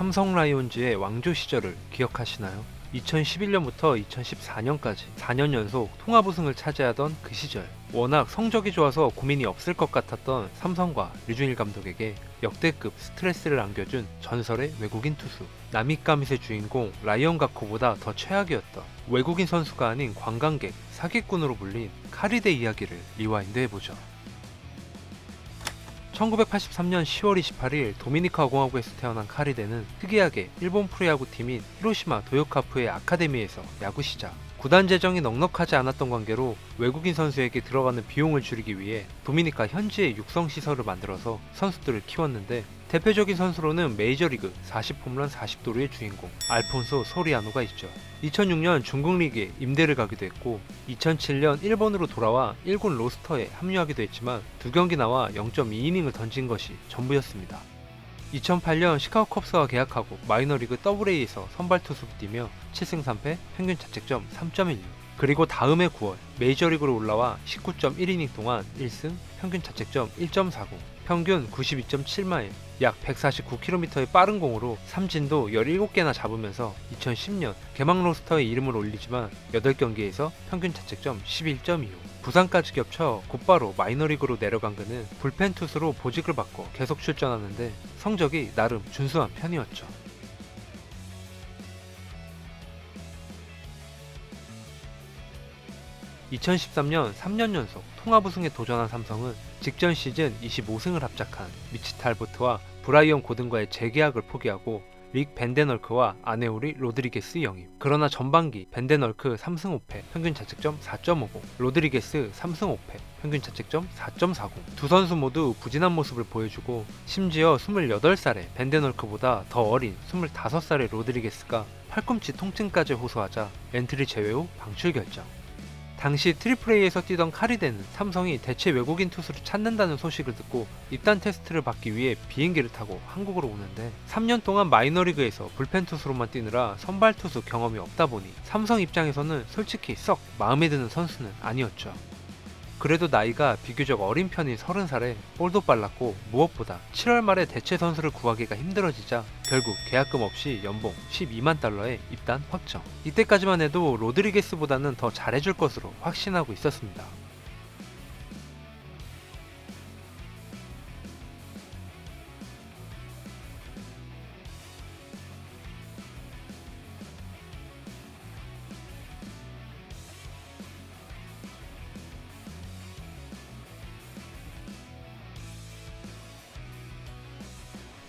삼성 라이온즈의 왕조 시절을 기억하시나요? 2011년부터 2014년까지 4년 연속 통합 우승을 차지하던 그 시절, 워낙 성적이 좋아서 고민이 없을 것 같았던 삼성과 류준일 감독에게 역대급 스트레스를 안겨준 전설의 외국인 투수, 나미까밋의 주인공 라이언 가코보다 더 최악이었던 외국인 선수가 아닌 관광객, 사기꾼으로 불린 카리데 이야기를 리와인드 해보죠. 1983년 10월 28일 도미니카 공화국에서 태어난 카리데는 특이하게 일본 프로야구 팀인 히로시마 도요카프의 아카데미에서 야구 시작. 구단 재정이 넉넉하지 않았던 관계로 외국인 선수에게 들어가는 비용을 줄이기 위해 도미니카 현지의 육성 시설을 만들어서 선수들을 키웠는데, 대표적인 선수로는 메이저리그 40홈런 40도루의 주인공 알폰소 소리아노가 있죠. 2006년 중국 리그에 임대를 가기도 했고 2007년 일본으로 돌아와 1군 로스터에 합류하기도 했지만 2경기 나와 0.2이닝을 던진 것이 전부였습니다. 2008년 시카고 컵스와 계약하고 마이너리그 AA에서 선발 투수로 뛰며 7승 3패, 평균 자책점 3.16. 그리고 다음해 9월 메이저리그로 올라와 19.1이닝 동안 1승, 평균 자책점 1.40, 평균 92.7마일, 약 149km의 빠른 공으로 삼진도 17개나 잡으면서 2010년 개막 로스터에 이름을 올리지만 8경기에서 평균 자책점 11.25. 부상까지 겹쳐 곧바로 마이너리그로 내려간 그는 불펜 투수로 보직을 받고 계속 출전하는데 성적이 나름 준수한 편이었죠. (2013년) 3년 연속 통합 우승에 도전한 삼성은 직전 시즌 25승을 합작한 미치 탈보트와 브라이언 고든과의 재계약을 포기하고 릭 벤데널크와 아네우리 로드리게스 영입. 그러나 전반기 벤데널크 3승 5패, 평균 자책점 4.50, 로드리게스 3승 5패, 평균 자책점 4.40. 두 선수 모두 부진한 모습을 보여주고 심지어 28살의 벤데널크보다 더 어린 25살의 로드리게스가 팔꿈치 통증까지 호소하자 엔트리 제외 후 방출 결정. 당시 트리플A에서 뛰던 카리데는 삼성이 대체 외국인 투수를 찾는다는 소식을 듣고 입단 테스트를 받기 위해 비행기를 타고 한국으로 오는데, 3년 동안 마이너리그에서 불펜 투수로만 뛰느라 선발 투수 경험이 없다 보니 삼성 입장에서는 솔직히 썩 마음에 드는 선수는 아니었죠. 그래도 나이가 비교적 어린 편인 30살에 볼도 빨랐고 무엇보다 7월 말에 대체 선수를 구하기가 힘들어지자 결국 계약금 없이 연봉 $120,000에 입단 확정. 이때까지만 해도 로드리게스보다는 더 잘해줄 것으로 확신하고 있었습니다.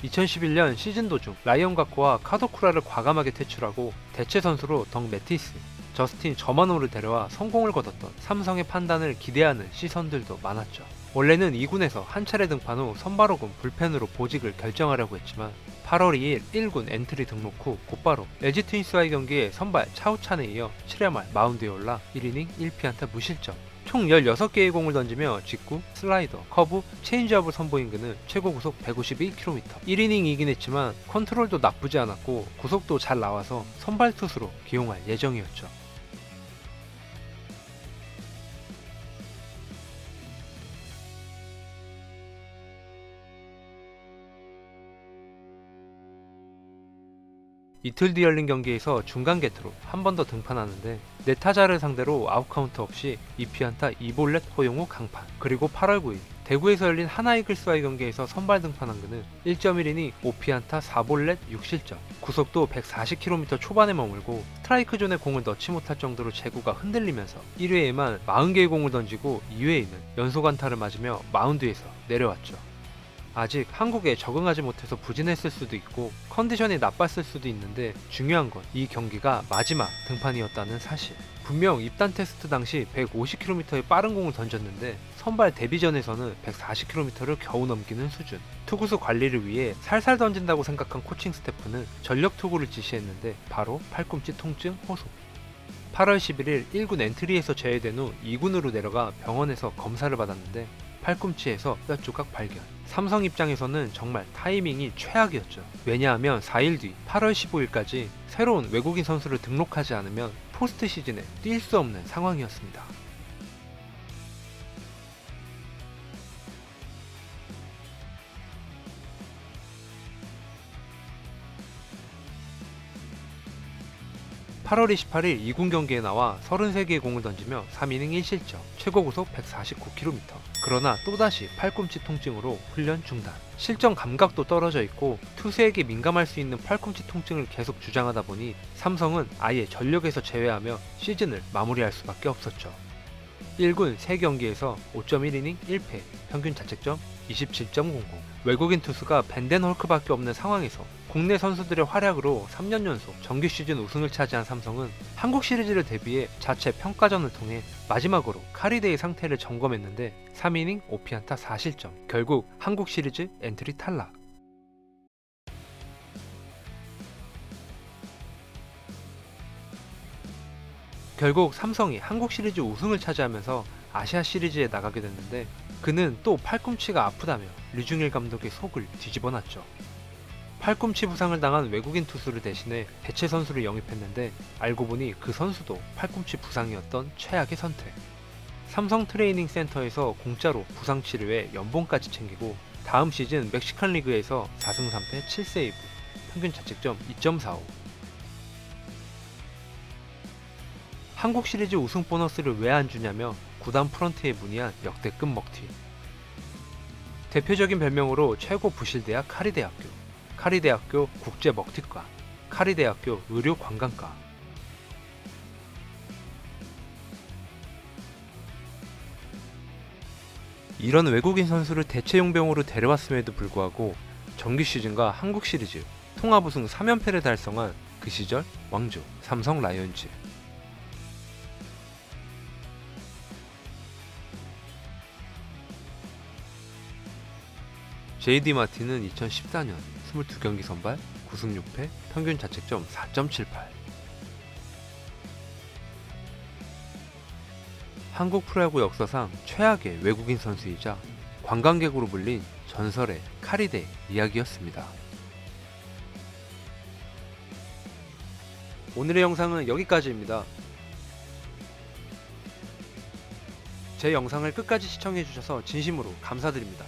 (2011년) 시즌 도중 라이언 가코와 카도쿠라를 과감하게 퇴출하고 대체 선수로 덕 매티스, 저스틴 저마노를 데려와 성공을 거뒀던 삼성의 판단을 기대하는 시선들도 많았죠. 원래는 2군에서 한 차례 등판 후 선발 혹은 불펜으로 보직을 결정하려고 했지만 8월 2일 1군 엔트리 등록 후 곧바로 LG 트윈스와의 경기에 선발 차우찬에 이어 7회 말 마운드에 올라 1이닝 1피안타 무실점, 총 16개의 공을 던지며 직구, 슬라이더, 커브, 체인지업을 선보인 그는 최고 구속 151km, 1이닝 이긴 했지만 컨트롤도 나쁘지 않았고 구속도 잘 나와서 선발 투수로 기용할 예정이었죠. 이틀 뒤 열린 경기에서 중간 게트로 한 번 더 등판하는데 네 타자를 상대로 아웃카운트 없이 2피안타 2볼넷 허용 후 강판. 그리고 8월 9일 대구에서 열린 하나이글스와의 경기에서 선발 등판한 그는 1.1이닝 5피안타 4볼넷 6실점, 구속도 140km 초반에 머물고 스트라이크 존에 공을 넣지 못할 정도로 제구가 흔들리면서 1회에만 40개의 공을 던지고 2회에는 연속 안타를 맞으며 마운드에서 내려왔죠. 아직 한국에 적응하지 못해서 부진했을 수도 있고 컨디션이 나빴을 수도 있는데 중요한 건 이 경기가 마지막 등판이었다는 사실. 분명 입단 테스트 당시 150km의 빠른 공을 던졌는데 선발 데뷔전에서는 140km를 겨우 넘기는 수준. 투구수 관리를 위해 살살 던진다고 생각한 코칭 스태프는 전력 투구를 지시했는데 바로 팔꿈치 통증 호소. 8월 11일 1군 엔트리에서 제외된 후 2군으로 내려가 병원에서 검사를 받았는데 팔꿈치에서 뼈 조각 발견. 삼성 입장에서는 정말 타이밍이 최악이었죠. 왜냐하면 4일 뒤 8월 15일까지 새로운 외국인 선수를 등록하지 않으면 포스트 시즌에 뛸 수 없는 상황이었습니다. 8월 28일 2군 경기에 나와 33개의 공을 던지며 3이닝 1실점, 최고 구속 149km. 그러나 또다시 팔꿈치 통증으로 훈련 중단. 실전 감각도 떨어져 있고 투수에게 민감할 수 있는 팔꿈치 통증을 계속 주장하다 보니 삼성은 아예 전력에서 제외하며 시즌을 마무리할 수밖에 없었죠. 1군 3경기에서 5.1이닝 1패, 평균 자책점 27.00. 외국인 투수가 밴덴 헐크밖에 없는 상황에서 국내 선수들의 활약으로 3년 연속 정규 시즌 우승을 차지한 삼성은 한국 시리즈를 대비해 자체 평가전을 통해 마지막으로 카리데이 상태를 점검했는데 3이닝 5피안타 4실점, 결국 한국 시리즈 엔트리 탈락. 결국 삼성이 한국 시리즈 우승을 차지하면서 아시아 시리즈에 나가게 됐는데 그는 또 팔꿈치가 아프다며 류중일 감독의 속을 뒤집어놨죠. 팔꿈치 부상을 당한 외국인 투수를 대신해 대체 선수를 영입했는데 알고 보니 그 선수도 팔꿈치 부상이었던 최악의 선택. 삼성 트레이닝 센터에서 공짜로 부상 치료에 연봉까지 챙기고 다음 시즌 멕시칸 리그에서 4승 3패 7세이브, 평균 자책점 2.45. 한국 시리즈 우승 보너스를 왜 안 주냐며 구단 프런트에 문의한 역대급 먹튀. 대표적인 별명으로 최고 부실대학 카리대학교, 카리대학교 국제 먹튀과, 카리대학교 의료관광과. 이런 외국인 선수를 대체 용병으로 데려왔음에도 불구하고 정규 시즌과 한국 시리즈 통합 우승 3연패를 달성한 그 시절 왕조 삼성 라이온즈. JD 마틴은 2014년 22경기 선발, 9승 6패, 평균 자책점 4.78. 한국 프로야구 역사상 최악의 외국인 선수이자 관광객으로 불린 전설의 카리데 이야기였습니다. 오늘의 영상은 여기까지입니다. 제 영상을 끝까지 시청해주셔서 진심으로 감사드립니다.